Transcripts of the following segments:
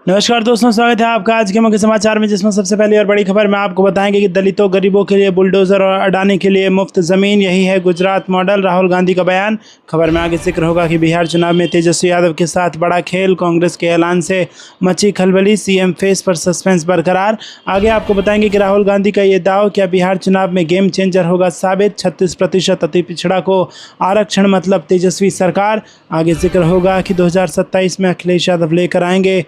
नमस्कार दोस्तों, स्वागत है आपका आज के मुख्य समाचार में, जिसमें सबसे पहली और बड़ी खबर में आपको बताएंगे कि दलितों गरीबों के लिए बुलडोजर और अडानी के लिए मुफ्त जमीन, यही है गुजरात मॉडल। राहुल गांधी का बयान। खबर में आगे जिक्र होगा कि बिहार चुनाव में तेजस्वी यादव के साथ बड़ा खेल, कांग्रेस के ऐलान से मची खलबली, सीएम फेस पर सस्पेंस बरकरार। आगे आपको बताएंगे कि राहुल गांधी का ये दाव, क्या बिहार चुनाव में गेम चेंजर होगा साबित। 36% अति पिछड़ा को आरक्षण मतलब तेजस्वी सरकार। आगे जिक्र होगा कि 2027 में अखिलेश यादव लेकर आएंगे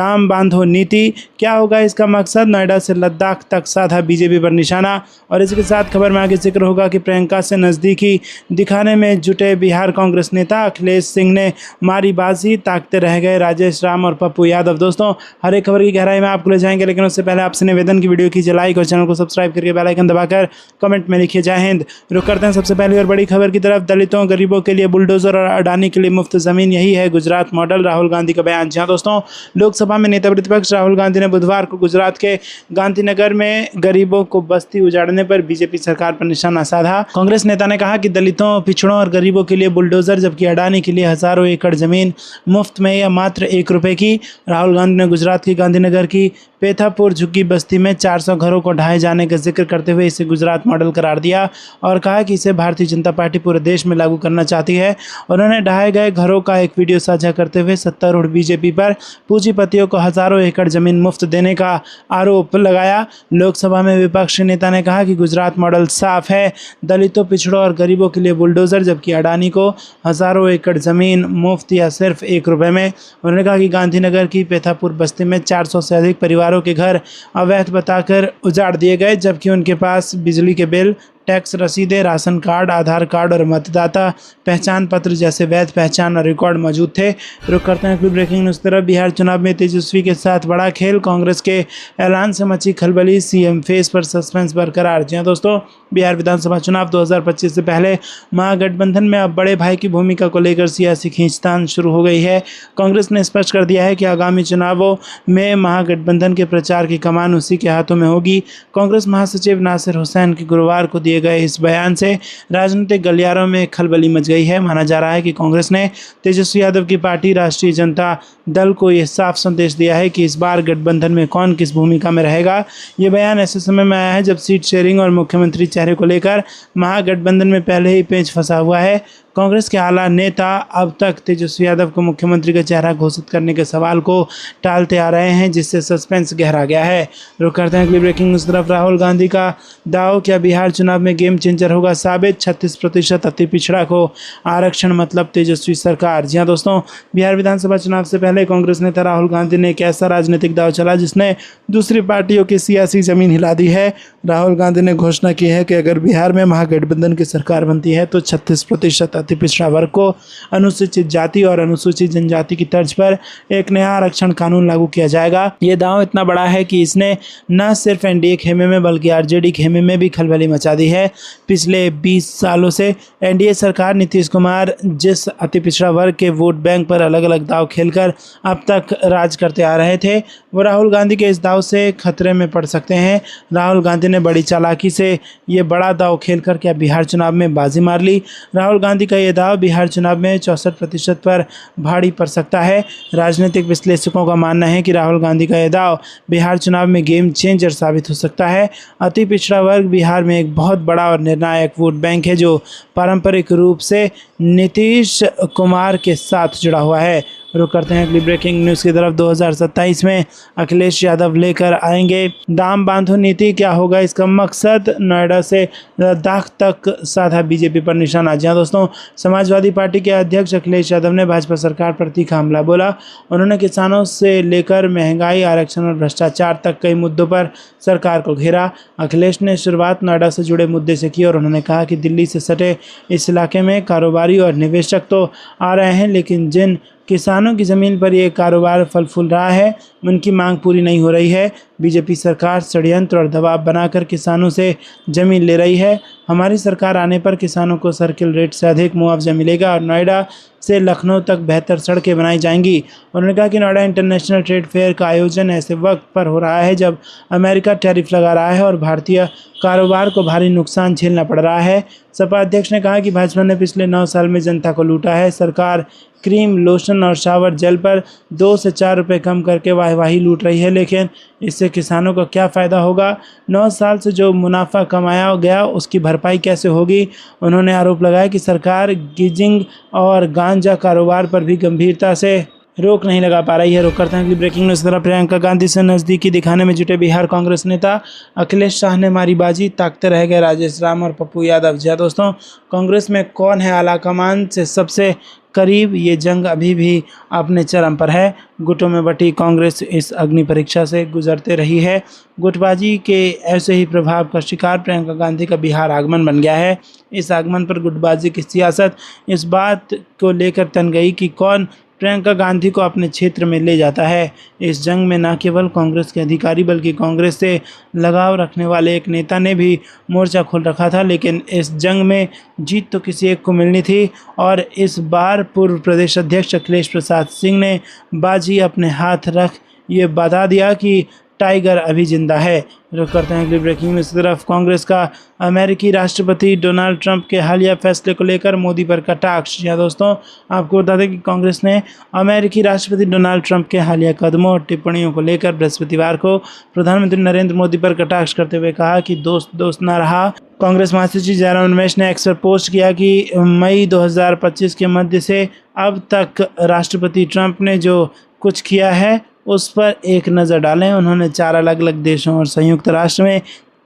दाम बांधो नीति, क्या होगा इसका मकसद। नोएडा से लद्दाख तक साधा बीजेपी पर निशाना। और इसके साथ खबर में आगे जिक्र होगा कि प्रियंका से नज़दीकी दिखाने में जुटे बिहार कांग्रेस नेता। अखिलेश सिंह ने मारी बाजी, ताकते रह गए राजेश राम और पप्पू यादव। दोस्तों, हर एक खबर की गहराई में आपको ले जाएंगे, लेकिन उससे पहले आपसे निवेदन की वीडियो कीजिए लाइक और चैनल को सब्सक्राइब करके बेल आइकन दबाकर कमेंट में लिखिए जय हिंद। रुक करते हैं सबसे पहली और बड़ी खबर की तरफ। दलितों गरीबों के लिए बुलडोजर और अडानी के लिए मुफ्त जमीन, यही है गुजरात मॉडल। राहुल गांधी का बयान। जहां दोस्तों, लोकसभा में नेता प्रतिपक्ष राहुल गांधी ने बुधवार को गुजरात के गांधीनगर में गरीबों को बस्ती उजाड़ने पर बीजेपी सरकार पर निशाना साधा। कांग्रेस नेता ने कहा कि दलितों, पिछड़ों और गरीबों के लिए बुलडोजर, जबकि अडानी के लिए हजारों एकड़ जमीन मुफ्त में या मात्र 1 रुपए की। राहुल गांधी ने गुजरात की गांधीनगर की पेथापुर झुग्गी बस्ती में 400 घरों को ढहाए जाने का जिक्र करते हुए इसे गुजरात मॉडल करार दिया और कहा कि इसे भारतीय जनता पार्टी पूरे देश में लागू करना चाहती है। उन्होंने ढहाए गए घरों का एक वीडियो साझा करते हुए सत्तारूढ़ बीजेपी पर पूंजीपतियों को हजारों एकड़ जमीन मुफ्त देने का आरोप लगाया। लोकसभा में विपक्षी नेता ने कहा कि गुजरात मॉडल साफ है, दलितों, पिछड़ों और गरीबों के लिए बुलडोजर, जबकि अडानी को हजारों एकड़ जमीन मुफ्त या सिर्फ 1 रुपए में। उन्होंने कहा कि गांधीनगर की पेथापुर बस्ती में 400 से अधिक परिवारों के घर अवैध बताकर उजाड़ दिए गए, जबकि उनके पास बिजली के बिल, टैक्स रसीदें, राशन कार्ड, आधार कार्ड और मतदाता पहचान पत्र जैसे वैध पहचान और रिकॉर्ड मौजूद थे। रुक करते हैं फिर ब्रेकिंग न्यूज़ तरफ। बिहार चुनाव में तेजस्वी के साथ बड़ा खेल, कांग्रेस के ऐलान से मची खलबली, सीएम फेस पर सस्पेंस बरकरार। जी हां दोस्तों, बिहार विधानसभा चुनाव 2025 से पहले महागठबंधन में अब बड़े भाई की भूमिका को लेकर सियासी खींचतान शुरू हो गई है। कांग्रेस ने स्पष्ट कर दिया है कि आगामी चुनावों में महागठबंधन के प्रचार की कमान उसी के हाथों में होगी। कांग्रेस महासचिव नासिर हुसैन के गुरुवार को दिए गए इस बयान से राजनीतिक गलियारों में खलबली मच गई है। माना जा रहा है कि कांग्रेस ने तेजस्वी यादव की पार्टी राष्ट्रीय जनता दल को यह साफ संदेश दिया है कि इस बार गठबंधन में कौन किस भूमिका में रहेगा। ये बयान ऐसे समय में आया है जब सीट शेयरिंग और मुख्यमंत्री चेहरे को लेकर महागठबंधन में पहले ही पेच फंसा हुआ है। कांग्रेस के आला नेता अब तक तेजस्वी यादव को मुख्यमंत्री का चेहरा घोषित करने के सवाल को टालते आ रहे हैं, जिससे सस्पेंस गहरा गया है। रुक करते हैं अगली ब्रेकिंग न्यूज़ तरफ। राहुल गांधी का दाव, क्या बिहार चुनाव में गेम चेंजर होगा साबित। 36% अति पिछड़ा को आरक्षण मतलब तेजस्वी सरकार। जी हां दोस्तों, बिहार विधानसभा चुनाव से पहले कांग्रेस नेता राहुल गांधी ने एक ऐसा राजनीतिक दाव चला जिसने दूसरी पार्टियों की सियासी जमीन हिला दी है। राहुल गांधी ने घोषणा की है कि अगर बिहार में महागठबंधन की सरकार बनती है तो 36% अति पिछड़ा वर्ग को अनुसूचित जाति और अनुसूचित जनजाति की तर्ज पर एक नया आरक्षण कानून लागू किया जाएगा। ये दांव इतना बड़ा है कि इसने न सिर्फ एनडीए खेमे में बल्कि आरजेडी खेमे में भी खलबली मचा दी है। पिछले 20 सालों से एनडीए सरकार, नीतीश कुमार जिस अति पिछड़ा वर्ग के वोट बैंक पर अलग अलग दाव खेलकर अब तक राज करते आ रहे थे, वो राहुल गांधी के इस दाव से खतरे में पड़ सकते हैं। राहुल गांधी ने बड़ी चालाकी से ये बड़ा दाव खेलकर क्या बिहार चुनाव में बाजी मार ली। राहुल गांधी का ये दाव बिहार चुनाव में 64% पर भारी पड़ सकता है। राजनीतिक विश्लेषकों का मानना है कि राहुल गांधी का यह दाव बिहार चुनाव में गेम चेंजर साबित हो सकता है। अति पिछड़ा वर्ग बिहार में एक बहुत बड़ा और निर्णायक वोट बैंक है जो पारंपरिक रूप से नीतीश कुमार के साथ जुड़ा हुआ है। रुक करते हैं अगली ब्रेकिंग न्यूज़ की तरफ। 2027 में अखिलेश यादव लेकर आएंगे दाम बांधो नीति, क्या होगा इसका मकसद। नोएडा से लद्दाख तक साधा बीजेपी पर निशाना। जी हां दोस्तों, समाजवादी पार्टी के अध्यक्ष अखिलेश यादव ने भाजपा सरकार पर तीखा हमला बोला। उन्होंने किसानों से लेकर महंगाई, आरक्षण और भ्रष्टाचार तक कई मुद्दों पर सरकार को घेरा। अखिलेश ने शुरुआत नोएडा से जुड़े मुद्दे से की और उन्होंने कहा कि दिल्ली से सटे इस इलाके में कारोबारी और निवेशक तो आ रहे हैं, लेकिन जिन किसानों की ज़मीन पर यह कारोबार फल फूल रहा है उनकी मांग पूरी नहीं हो रही है। बीजेपी सरकार षड्यंत्र और दबाव बनाकर किसानों से जमीन ले रही है। हमारी सरकार आने पर किसानों को सर्किल रेट से अधिक मुआवजा मिलेगा और नोएडा से लखनऊ तक बेहतर सड़कें बनाई जाएंगी। उन्होंने कहा कि नोएडा इंटरनेशनल ट्रेड फेयर का आयोजन ऐसे वक्त पर हो रहा है जब अमेरिका टैरिफ लगा रहा है और भारतीय कारोबार को भारी नुकसान झेलना पड़ रहा है। सपा अध्यक्ष ने कहा कि भाजपा ने पिछले 9 साल में जनता को लूटा है। सरकार क्रीम, लोशन और शावर जेल पर 2 से 4 रुपये कम करके वाहवाही लूट रही है, लेकिन इससे किसानों को क्या फ़ायदा होगा? 9 साल से जो मुनाफा कमाया गया उसकी भरपाई कैसे होगी? उन्होंने आरोप लगाया कि सरकार गिजिंग और गांजा कारोबार पर भी गंभीरता से रोक नहीं लगा पा रही है। रोक करते हैं अगली ब्रेकिंग न्यूज़। तरह प्रियंका गांधी से नज़दीकी दिखाने में जुटे बिहार कांग्रेस नेता अखिलेश शाह ने मारी बाजी, ताकते रह गए राजेश राम और पप्पू यादव। जी दोस्तों, कांग्रेस में कौन है आला कमान से सबसे करीब, ये जंग अभी भी अपने चरम पर है। गुटों में बटी कांग्रेस इस अग्नि परीक्षा से गुजरते रही है। गुटबाजी के ऐसे ही प्रभाव का शिकार प्रियंका गांधी का बिहार आगमन बन गया है। इस आगमन पर गुटबाजी की सियासत इस बात को लेकर तन गई कि कौन प्रियंका गांधी को अपने क्षेत्र में ले जाता है। इस जंग में न केवल कांग्रेस के अधिकारी बल्कि कांग्रेस से लगाव रखने वाले एक नेता ने भी मोर्चा खोल रखा था, लेकिन इस जंग में जीत तो किसी एक को मिलनी थी और इस बार पूर्व प्रदेश अध्यक्ष अखिलेश प्रसाद सिंह ने बाजी अपने हाथ रख ये बता दिया कि टाइगर अभी जिंदा है। रुक करते हैं अगली ब्रेकिंग न्यूज़। इस तरफ कांग्रेस का अमेरिकी राष्ट्रपति डोनाल्ड ट्रंप के हालिया फैसले को लेकर मोदी पर कटाक्ष। या दोस्तों, आपको बता दें कि कांग्रेस ने अमेरिकी राष्ट्रपति डोनाल्ड ट्रंप के हालिया कदमों और टिप्पणियों को लेकर बृहस्पतिवार को प्रधानमंत्री नरेंद्र मोदी पर कटाक्ष करते हुए कहा कि दोस्त दोस्त ना रहा। कांग्रेस महासचिव जयराम रमेश ने एक्स पर पोस्ट किया कि मई 2025 के मध्य से अब तक राष्ट्रपति ट्रंप ने जो कुछ किया है उस पर एक नज़र डालें। उन्होंने 4 अलग अलग देशों और संयुक्त राष्ट्र में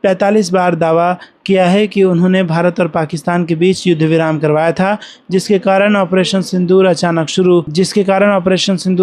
45 बार दावा किया है कि उन्होंने भारत और पाकिस्तान के बीच युद्ध विराम करवाया था, जिसके कारण ऑपरेशन सिंदूर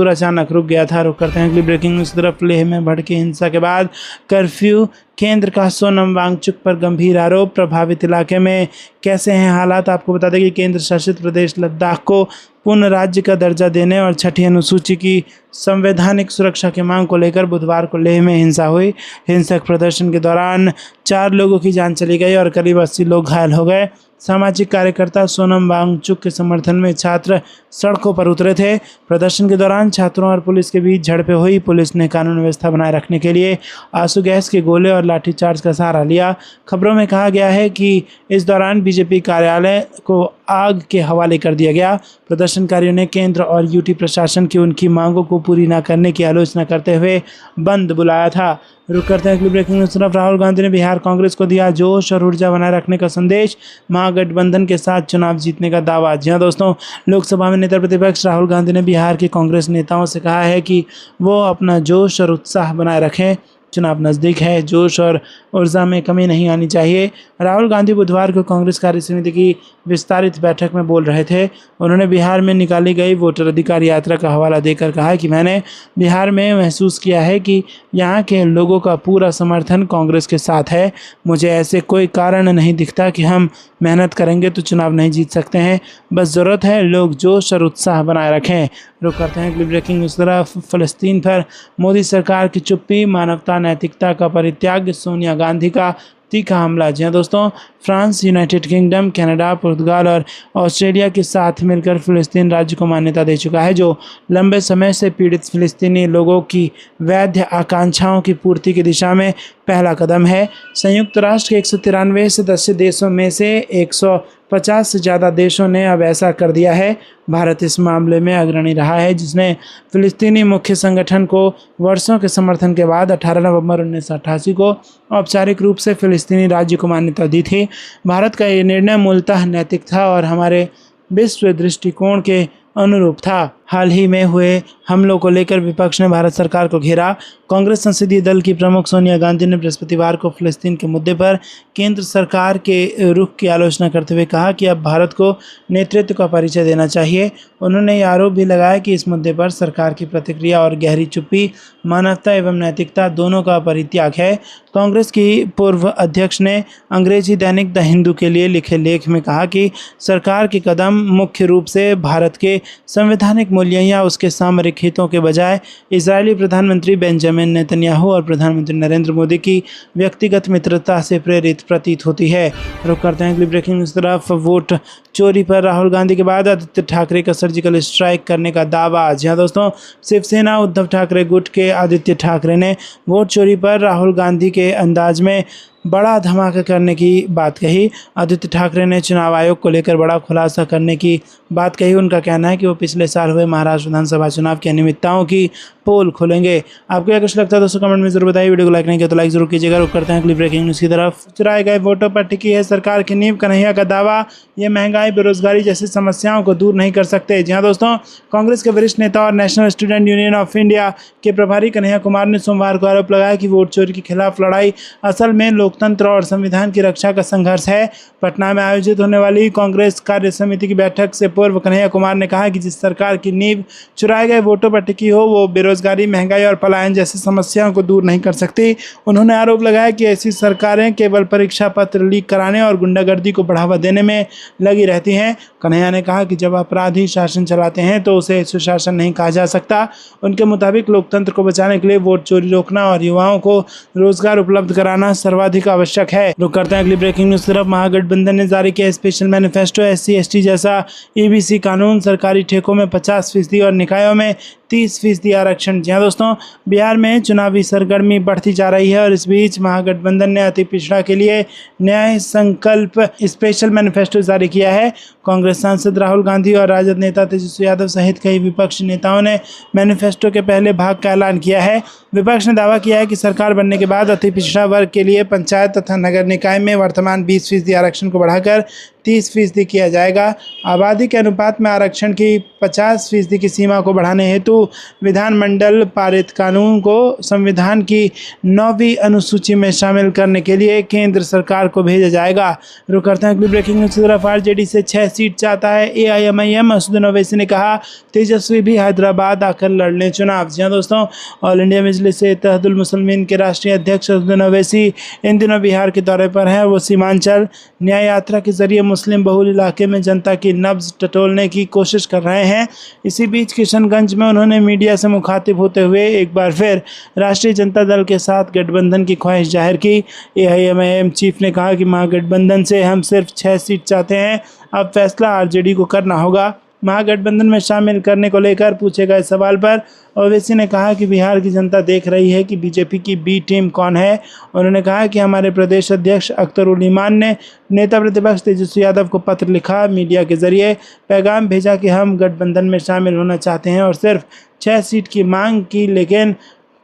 अचानक रुक गया था। रुक करते हैं अगली ब्रेकिंग न्यूज़। तरफ लेह में भड़की हिंसा के बाद कर्फ्यू, केंद्र का सोनम वांगचुक पर गंभीर आरोप। प्रभावित इलाके में कैसे हैं हालात? आपको बता दें कि केंद्र शासित प्रदेश लद्दाख को पूर्ण राज्य का दर्जा देने और 6ठी अनुसूची की संवैधानिक सुरक्षा की मांग को लेकर बुधवार को लेह में हिंसा हुई। हिंसक प्रदर्शन के दौरान 4 लोगों की जान चली गई और करीब 80 लोग घायल हो गए। सामाजिक कार्यकर्ता सोनम वांगचुक के समर्थन में छात्र सड़कों पर उतरे थे। प्रदर्शन के दौरान छात्रों और पुलिस के बीच झड़पें हुई। पुलिस ने कानून व्यवस्था बनाए रखने के लिए आंसू गैस के गोले और लाठीचार्ज का सहारा लिया। खबरों में कहा गया है कि इस दौरान बीजेपी कार्यालय को आग के हवाले कर दिया गया। प्रदर्शनकारियों ने केंद्र और यूटी प्रशासन की उनकी मांगों को पूरी न करने की आलोचना करते हुए बंद बुलाया था। रुक करते हैं अगली ब्रेकिंग न्यूज़। तरफ राहुल गांधी ने बिहार कांग्रेस को दिया जोश और ऊर्जा बनाए रखने का संदेश, महागठबंधन के साथ चुनाव जीतने का दावा। जी हाँ दोस्तों, लोकसभा में नेता प्रतिपक्ष राहुल गांधी ने बिहार के कांग्रेस नेताओं से कहा है कि वो अपना जोश और उत्साह बनाए रखें। चुनाव नज़दीक है, जोश और ऊर्जा में कमी नहीं आनी चाहिए। राहुल गांधी बुधवार को कांग्रेस कार्यसमिति की विस्तारित बैठक में बोल रहे थे। उन्होंने बिहार में निकाली गई वोटर अधिकार यात्रा का हवाला देकर कहा कि मैंने बिहार में महसूस किया है कि यहाँ के लोगों का पूरा समर्थन कांग्रेस के साथ है। मुझे ऐसे कोई कारण नहीं दिखता कि हम मेहनत करेंगे तो चुनाव नहीं जीत सकते हैं। बस ज़रूरत है लोग जोश और उत्साह बनाए रखें। रुक करते हैं अगली ब्रेकिंग न्यूज़। तरफ फ़लस्तीन पर मोदी सरकार की चुप्पी, मानवता नैतिकता का परित्याग, सोनिया गांधी का तीखा हमला। जी हाँ दोस्तों, फ्रांस, यूनाइटेड किंगडम, कनाडा, पुर्तगाल और ऑस्ट्रेलिया के साथ मिलकर फ़िलिस्तीन राज्य को मान्यता दे चुका है, जो लंबे समय से पीड़ित फ़िलिस्तीनी लोगों की वैध आकांक्षाओं की पूर्ति की दिशा में पहला कदम है। संयुक्त राष्ट्र के 193 सदस्य देशों में से 150 से ज़्यादा देशों ने अब ऐसा कर दिया है। भारत इस मामले में अग्रणी रहा है, जिसने फ़िलिस्तीनी मुख्य संगठन को वर्षों के समर्थन के बाद 18 नवंबर 1988 को औपचारिक रूप से फ़िलिस्तीनी राज्य को मान्यता दी थी। भारत का ये निर्णय मूलतः नैतिक था और हमारे विश्व दृष्टिकोण के अनुरूप था। हाल ही में हुए हमलों को लेकर विपक्ष ने भारत सरकार को घेरा। कांग्रेस संसदीय दल की प्रमुख सोनिया गांधी ने बृहस्पतिवार को फ़िलिस्तीन के मुद्दे पर केंद्र सरकार के रुख की आलोचना करते हुए कहा कि अब भारत को नेतृत्व का परिचय देना चाहिए। उन्होंने ये आरोप भी लगाया कि इस मुद्दे पर सरकार की प्रतिक्रिया और गहरी चुप्पी मानवता एवं नैतिकता दोनों का परित्याग है। कांग्रेस की पूर्व अध्यक्ष ने अंग्रेजी दैनिक द हिंदू के लिए लिखे लेख में कहा कि सरकार के कदम मुख्य रूप से भारत के संवैधानिक मूल्य या उसके सामरिक हितों के बजाय इजरायली प्रधानमंत्री बेंजामिन नेतन्याहू और प्रधानमंत्री नरेंद्र मोदी की व्यक्तिगत मित्रता से प्रेरित प्रतीत होती है। रुक करते हैं अगली ब्रेकिंग न्यूज़ तरफ। वोट चोरी पर राहुल गांधी के बाद आदित्य ठाकरे का सर्जिकल स्ट्राइक करने का दावा। जी हाँ दोस्तों, शिवसेना उद्धव ठाकरे गुट के आदित्य ठाकरे ने वोट चोरी पर राहुल गांधी के अंदाज में बड़ा धमाका करने की बात कही। आदित्य ठाकरे ने चुनाव आयोग को लेकर बड़ा खुलासा करने की बात कही। उनका कहना है कि वो पिछले साल हुए महाराष्ट्र विधानसभा चुनाव की अनियमितताओं की पोल खोलेंगे। आपको क्या कुछ लगता है दोस्तों, कमेंट में जरूर बताइए। वीडियो को लाइक नहीं किया तो लाइक जरूर कीजिएगा। रुक करते हैं अगली ब्रेकिंग न्यूज़ की तरफ। चुराए गए वोटों पर टिकी है सरकार की नींव। कन्हैया का दावा, ये महंगाई बेरोजगारी जैसी समस्याओं को दूर नहीं कर सकते। जी हाँ दोस्तों, कांग्रेस के वरिष्ठ नेता और national student union of India के प्रभारी कन्हैया कुमार ने सोमवार को आरोप लगाया कि वोट चोरी के खिलाफ लड़ाई असल में लोकतंत्र और संविधान की रक्षा का संघर्ष है। पटना में आयोजित होने वाली कांग्रेस कार्य समिति की बैठक से पूर्व कन्हैया कुमार ने कहा कि जिस सरकार की नींव चुराए गए वोटों पर टिकी हो वो बेरोजगारी, महंगाई और पलायन जैसी समस्याओं को दूर नहीं कर सकती। उन्होंने आरोप लगाया कि ऐसी सरकारें केवल परीक्षा पत्र लीक कराने और गुंडागर्दी को बढ़ावा देने में लगी रहती हैं। कन्हैया ने कहा कि जब अपराधी शासन चलाते हैं तो उसे सुशासन नहीं कहा जा सकता। उनके मुताबिक लोकतंत्र को बचाने के लिए वोट चोरी रोकना और युवाओं को रोजगार उपलब्ध कराना सर्वाधिक आवश्यक है। रुक करते हैं अगली ब्रेकिंग न्यूज़ तरफ। महागठबंधन ने जारी किया स्पेशल मैनिफेस्टो। SC/ST जैसा EBC कानून, सरकारी ठेकों में 50% और निकायों में 30% आरक्षण। जी हाँ दोस्तों, बिहार में चुनावी सरगर्मी बढ़ती जा रही है और इस बीच महागठबंधन ने अति पिछड़ा के लिए न्याय संकल्प स्पेशल मैनिफेस्टो जारी किया है। कांग्रेस सांसद राहुल गांधी और राजद नेता तेजस्वी यादव सहित कई विपक्षी नेताओं ने मैनिफेस्टो के पहले भाग का ऐलान किया है। विपक्ष ने दावा किया है कि सरकार बनने के बाद अति पिछड़ा वर्ग के लिए पंचायत तथा नगर निकाय में वर्तमान 20% आरक्षण को बढ़ाकर 30% किया जाएगा। आबादी के अनुपात में आरक्षण की 50% की सीमा को बढ़ाने हेतु विधानमंडल पारित कानून को संविधान की 9वीं अनुसूची में शामिल करने के लिए केंद्र सरकार को भेजा जाएगा। रुक करते हैं अगली ब्रेकिंग न्यूज़ की तरफ। RJD से 6 सीट चाहता है AIMIM। असदुद्दीन ओवैसी ने कहा तेजस्वी भी हैदराबाद आकर लड़ लें चुनाव। जी हाँ दोस्तों, ऑल इंडिया मजलिस से इत्तेहादुल मुस्लिमीन के राष्ट्रीय अध्यक्ष असदुद्दीन ओवैसी इन दिनों बिहार के दौरे पर हैं। वो सीमांचल न्याय यात्रा के जरिए मुस्लिम बहुल इलाके में जनता की नब्ज टटोलने की कोशिश कर रहे हैं। इसी बीच किशनगंज में उन्होंने मीडिया से मुखातिब होते हुए एक बार फिर राष्ट्रीय जनता दल के साथ गठबंधन की ख्वाहिश जाहिर की। AIMIM चीफ ने कहा कि महागठबंधन से हम सिर्फ 6 सीट चाहते हैं, अब फैसला RJD को करना होगा। महागठबंधन में शामिल करने को लेकर पूछे गए सवाल पर ओवैसी ने कहा कि बिहार की जनता देख रही है कि बीजेपी की बी टीम कौन है। उन्होंने कहा कि हमारे प्रदेश अध्यक्ष अख्तर उल ईमान ने नेता प्रतिपक्ष तेजस्वी यादव को पत्र लिखा, मीडिया के जरिए पैगाम भेजा कि हम गठबंधन में शामिल होना चाहते हैं और सिर्फ 6 सीट की मांग की, लेकिन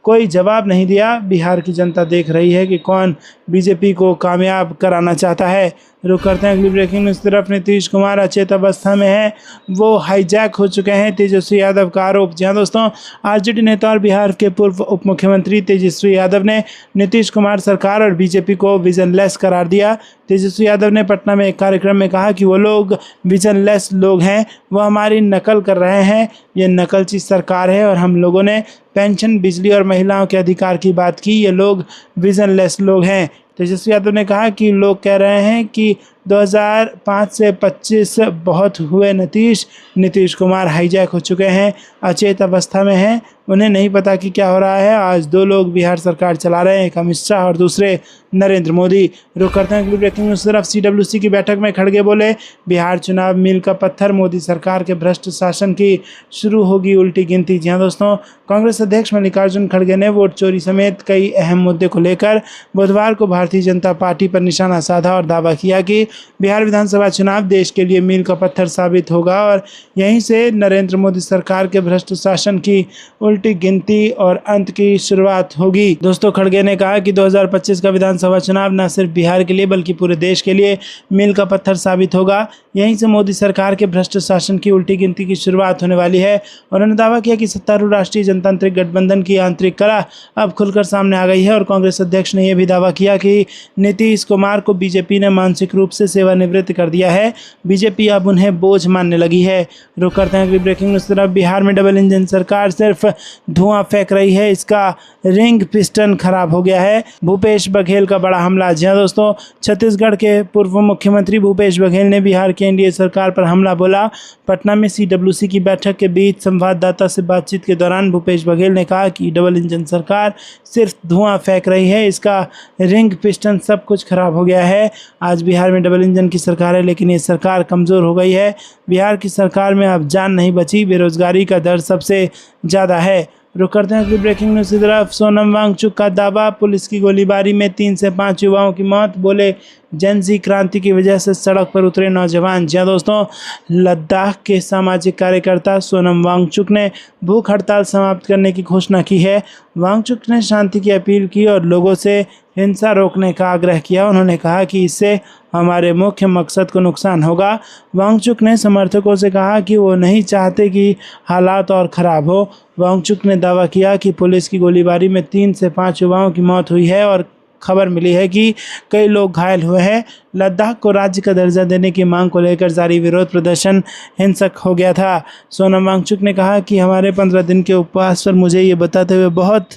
कोई जवाब नहीं दिया। बिहार की जनता देख रही है कि कौन बीजेपी को कामयाब कराना चाहता है। रुक करते हैं अगली ब्रेकिंग न्यूज़ तरफ। नीतीश कुमार अचेत अवस्था में है, वो हाईजैक हो चुके हैं, तेजस्वी यादव का आरोप। जी हाँ दोस्तों, RJD नेता और बिहार के पूर्व उप मुख्यमंत्री तेजस्वी यादव ने नीतीश कुमार सरकार और बीजेपी को विजनलेस करार दिया। तेजस्वी यादव ने पटना में एक कार्यक्रम में कहा कि वो लोग विजनलेस लोग हैं, वो हमारी नकल कर रहे हैं, ये नकलची सरकार है। और हम लोगों ने पेंशन, बिजली और महिलाओं के अधिकार की बात की, ये लोग विजनलेस लोग हैं। तेजस्वी यादव ने कहा कि लोग कह रहे हैं कि 2005 से 25 बहुत हुए। नीतीश कुमार हाईजैक हो चुके हैं, अचेत अवस्था में हैं, उन्हें नहीं पता कि क्या हो रहा है। आज 2 लोग बिहार सरकार चला रहे हैं, एक अमित शाह और दूसरे नरेंद्र मोदी। रुक करते हैं अगली ब्रेकिंग न्यूज़ तरफ। CWC की बैठक में खड़गे बोले बिहार चुनाव मील का पत्थर, मोदी सरकार के भ्रष्ट शासन की शुरू होगी उल्टी गिनती। जी हाँ दोस्तों, कांग्रेस अध्यक्ष मल्लिकार्जुन खड़गे ने वोट चोरी समेत कई अहम मुद्दे को लेकर बुधवार को भारतीय जनता पार्टी पर निशाना साधा और दावा किया कि बिहार विधानसभा चुनाव देश के लिए मील का पत्थर साबित होगा और यहीं से नरेंद्र मोदी सरकार के भ्रष्ट शासन की उल्टी गिनती और अंत की शुरुआत होगी। दोस्तों, खड़गे ने कहा कि 2025 का विधानसभा चुनाव न सिर्फ बिहार के लिए बल्कि पूरे देश के लिए मील का पत्थर साबित होगा। यहीं से मोदी सरकार के भ्रष्ट शासन की उल्टी गिनती की शुरुआत होने वाली है। उन्होंने दावा किया कि सत्तारूढ़ राष्ट्रीय जनतांत्रिक गठबंधन की आंतरिक कला अब खुलकर सामने आ गई है। और कांग्रेस अध्यक्ष ने यह भी दावा किया कि नीतीश कुमार को बीजेपी ने मानसिक रूप से सेवानिवृत्त कर दिया है, बीजेपी अब उन्हें बोझ मानने लगी है। रुक करते हैं अगली ब्रेकिंग न्यूज़ तरफ। बिहार में डबल इंजन सरकार सिर्फ धुआं फेंक रही है, इसका रिंग पिस्टन खराब हो गया है। भूपेश बघेल का बड़ा हमला। जी हाँ दोस्तों, छत्तीसगढ़ के पूर्व मुख्यमंत्री भूपेश बघेल ने बिहार की एनडीए सरकार पर हमला बोला। पटना में सीडब्ल्यूसी की बैठक के बीच संवाददाता से बातचीत के दौरान भूपेश बघेल ने कहा कि डबल इंजन सरकार सिर्फ धुआं फेंक रही है, इसका रिंग पिस्टन सब कुछ खराब हो गया है। आज बिहार में डबल इंजन की सरकार है, लेकिन ये सरकार कमज़ोर हो गई है। बिहार की सरकार में अब जान नहीं बची, बेरोजगारी का दर सबसे ज़्यादा है। रुक करते हैं अगली ब्रेकिंग न्यूज़ की तरफ। सोनम वांगचुक का दावा, पुलिस की गोलीबारी में 3 से 5 युवाओं की मौत। बोले जनजी क्रांति की वजह से सड़क पर उतरे नौजवान। जी दोस्तों, लद्दाख के सामाजिक कार्यकर्ता सोनम वांगचुक ने भूख हड़ताल समाप्त करने की घोषणा की है। वांगचुक ने शांति की अपील की और लोगों से हिंसा रोकने का आग्रह किया। उन्होंने कहा कि इससे हमारे मुख्य मकसद को नुकसान होगा। वांगचुक ने समर्थकों से कहा कि वो नहीं चाहते कि हालात और ख़राब हो। वांगचुक ने दावा किया कि पुलिस की गोलीबारी में 3 से 5 युवाओं की मौत हुई है और खबर मिली है कि कई लोग घायल हुए हैं। लद्दाख को राज्य का दर्जा देने की मांग को लेकर जारी विरोध प्रदर्शन हिंसक हो गया था। सोनम वांगचुक ने कहा कि हमारे 15 दिन के उपवास पर मुझे ये बताते हुए बहुत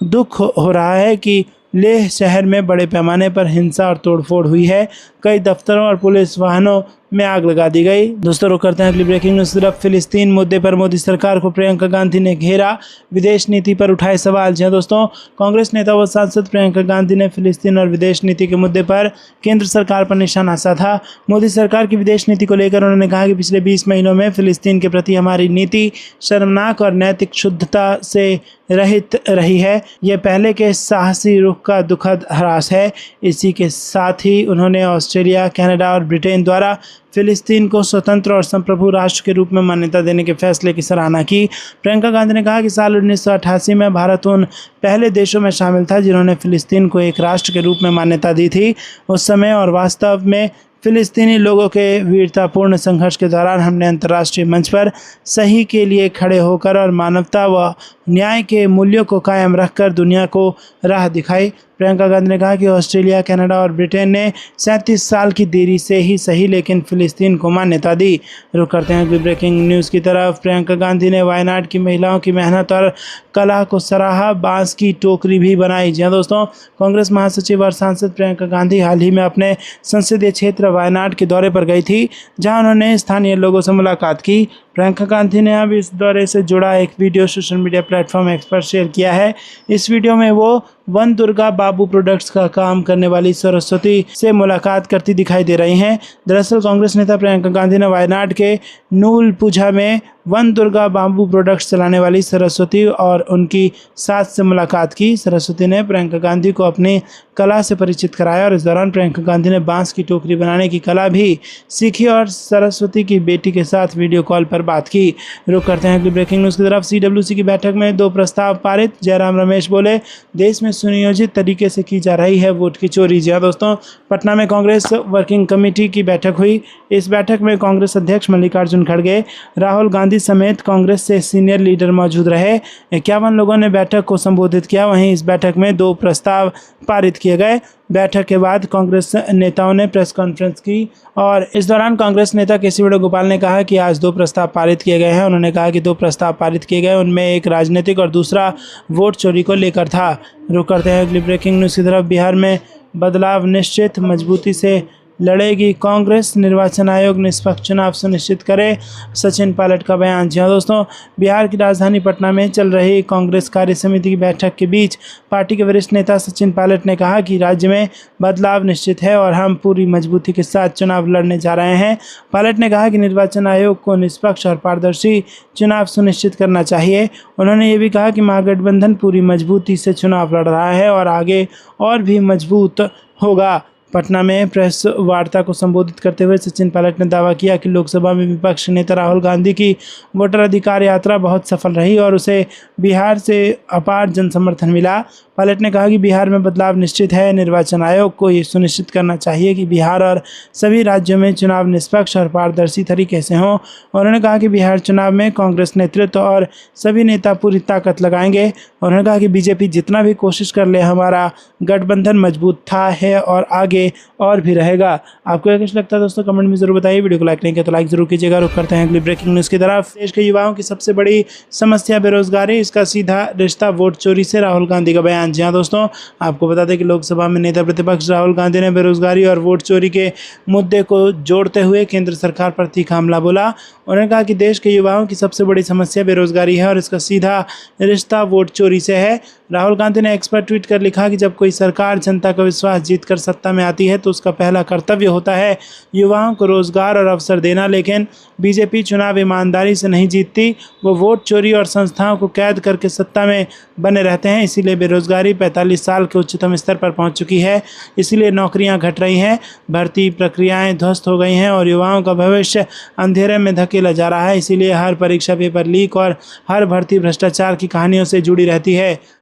दुख हो रहा है कि लेह शहर में बड़े पैमाने पर हिंसा और तोड़फोड़ हुई है। कई दफ्तरों और पुलिस वाहनों में आग लगा दी गई। दोस्तों, रुक करते हैं अगली ब्रेकिंग न्यूज़ तरफ। फिलिस्तीन मुद्दे पर मोदी सरकार को प्रियंका गांधी ने घेरा, विदेश नीति पर उठाए सवाल। जी दोस्तों, कांग्रेस नेता व सांसद प्रियंका गांधी ने फिलिस्तीन और विदेश नीति के मुद्दे पर केंद्र सरकार पर निशाना साधा। मोदी सरकार की विदेश नीति को लेकर उन्होंने कहा कि पिछले 20 महीनों में फिलिस्तीन के प्रति हमारी नीति शर्मनाक और नैतिक शुद्धता से रहित रही है। यह पहले के साहसी रुख का दुखद ह्रास है। इसी के साथ ही उन्होंने ऑस्ट्रेलिया, कनाडा और ब्रिटेन द्वारा फिलिस्तीन को स्वतंत्र और संप्रभु राष्ट्र के रूप में मान्यता देने के फैसले की सराहना की। प्रियंका गांधी ने कहा कि साल 1988 में भारत उन पहले देशों में शामिल था जिन्होंने फिलिस्तीन को एक राष्ट्र के रूप में मान्यता दी थी। उस समय और वास्तव में फिलिस्तीनी लोगों के वीरतापूर्ण संघर्ष के दौरान हमने अंतर्राष्ट्रीय मंच पर सही के लिए खड़े होकर और मानवता व न्याय के मूल्यों को कायम रखकर दुनिया को राह दिखाई। प्रियंका गांधी ने कहा कि ऑस्ट्रेलिया, कनाडा और ब्रिटेन ने 37 साल की देरी से ही सही लेकिन फिलिस्तीन को मान्यता दी। रुक करते हैं अगली ब्रेकिंग न्यूज़ की तरफ। प्रियंका गांधी ने वायनाड की महिलाओं की मेहनत और कला को सराहा, बांस की टोकरी भी बनाई। जी दोस्तों, कांग्रेस महासचिव और सांसद प्रियंका गांधी हाल ही में अपने संसदीय क्षेत्र वायनाड के दौरे पर गई थी, जहां उन्होंने स्थानीय लोगों से मुलाकात की। प्रियंका गांधी ने अब इस दौरे से जुड़ा एक video social media platform x पर शेयर किया है। इस वीडियो में वो वन दुर्गा बाबू प्रोडक्ट्स का काम करने वाली सरस्वती से मुलाकात करती दिखाई दे रही हैं। दरअसल कांग्रेस नेता प्रियंका गांधी ने वायनाड के नूलपुझा में वन दुर्गा बाबू प्रोडक्ट्स चलाने वाली सरस्वती और उनकी सास से मुलाकात की। सरस्वती ने प्रियंका गांधी को अपनी कला से परिचित कराया और इस दौरान प्रियंका गांधी ने बांस की टोकरी बनाने की कला भी सीखी और सरस्वती की बेटी के साथ वीडियो कॉल पर बात की। रुक करते हैं अगली ब्रेकिंग न्यूज़ की तरफ। सीडब्ल्यूसी की बैठक में 2 प्रस्ताव पारित। जयराम रमेश बोले देश में सुनियोजित तरीके से की जा रही है वोट की चोरी। जी दोस्तों, पटना में कांग्रेस वर्किंग कमेटी की बैठक हुई। इस बैठक में कांग्रेस अध्यक्ष मल्लिकार्जुन खड़गे, राहुल गांधी समेत कांग्रेस से सीनियर लीडर मौजूद रहे। 51 लोगों ने बैठक को संबोधित किया। वहीं इस बैठक में 2 प्रस्ताव पारित किए गए। बैठक के बाद कांग्रेस नेताओं ने प्रेस कॉन्फ्रेंस की और इस दौरान कांग्रेस नेता केसी वेणुगोपाल ने कहा कि आज 2 प्रस्ताव पारित किए गए हैं। उन्होंने कहा कि 2 प्रस्ताव पारित किए गए, उनमें एक राजनीतिक और दूसरा वोट चोरी को लेकर था। रुक करते हैं अगली ब्रेकिंग न्यूज़ की तरफ। बिहार में बदलाव निश्चित, मजबूती से लड़ेगी कांग्रेस, निर्वाचन आयोग निष्पक्ष चुनाव सुनिश्चित करे, सचिन पायलट का बयान। जी हाँ दोस्तों, बिहार की राजधानी पटना में चल रही कांग्रेस कार्य समिति की बैठक के बीच पार्टी के वरिष्ठ नेता सचिन पायलट ने कहा कि राज्य में बदलाव निश्चित है और हम पूरी मजबूती के साथ चुनाव लड़ने जा रहे हैं। पायलट ने कहा कि निर्वाचन आयोग को निष्पक्ष और पारदर्शी चुनाव सुनिश्चित करना चाहिए। उन्होंने ये भी कहा कि महागठबंधन पूरी मजबूती से चुनाव लड़ रहा है और आगे और भी मजबूत होगा। पटना में प्रेस वार्ता को संबोधित करते हुए सचिन पायलट ने दावा किया कि लोकसभा में विपक्ष नेता राहुल गांधी की वोटर अधिकार यात्रा बहुत सफल रही और उसे बिहार से अपार जन समर्थन मिला। पायलट ने कहा कि बिहार में बदलाव निश्चित है। निर्वाचन आयोग को ये सुनिश्चित करना चाहिए कि बिहार और सभी राज्यों में चुनाव निष्पक्ष और पारदर्शी तरीके से हों। उन्होंने कहा कि बिहार चुनाव में कांग्रेस नेतृत्व और सभी नेता पूरी ताकत लगाएंगे। उन्होंने कहा कि बीजेपी जितना भी कोशिश कर ले, हमारा गठबंधन मजबूत था, है और आगे आगे और भी रहेगा। आपको क्या कुछ लगता है दोस्तों, कमेंट में जरूर बताइए। वीडियो को लाइक नहीं किया तो लाइक जरूर कीजिएगा। रुक करते हैं अगली ब्रेकिंग न्यूज़ की तरफ। देश के युवाओं की सबसे बड़ी समस्या बेरोजगारी, इसका सीधा रिश्ता वोट चोरी से, राहुल गांधी का बयान। जी हाँ दोस्तों, आपको बता दें कि लोकसभा में नेता प्रतिपक्ष राहुल गांधी ने बेरोजगारी और वोट चोरी के मुद्दे को जोड़ते हुए केंद्र सरकार पर तीखा हमला बोला। उन्होंने कहा कि देश के युवाओं की सबसे बड़ी समस्या बेरोजगारी है और इसका सीधा रिश्ता वोट चोरी से है। राहुल गांधी ने एक्स पर ट्वीट कर लिखा कि जब कोई सरकार जनता का विश्वास जीतकर सत्ता में आती है तो उसका पहला कर्तव्य होता है युवाओं को रोजगार और अवसर देना, लेकिन बीजेपी चुनाव ईमानदारी से नहीं जीतती, वो वोट चोरी और संस्थाओं को कैद करके सत्ता में बने रहते हैं। इसीलिए बेरोजगारी 45 साल के उच्चतम स्तर पर पहुंच चुकी है। इसीलिए नौकरियां घट रही हैं, भर्ती प्रक्रियाएं ध्वस्त हो गई हैं और युवाओं का भविष्य अंधेरे में धकेला जा रहा है। इसीलिए हर परीक्षा पेपर लीक और हर भर्ती भ्रष्टाचार की कहानियों से जुड़ी रहती है।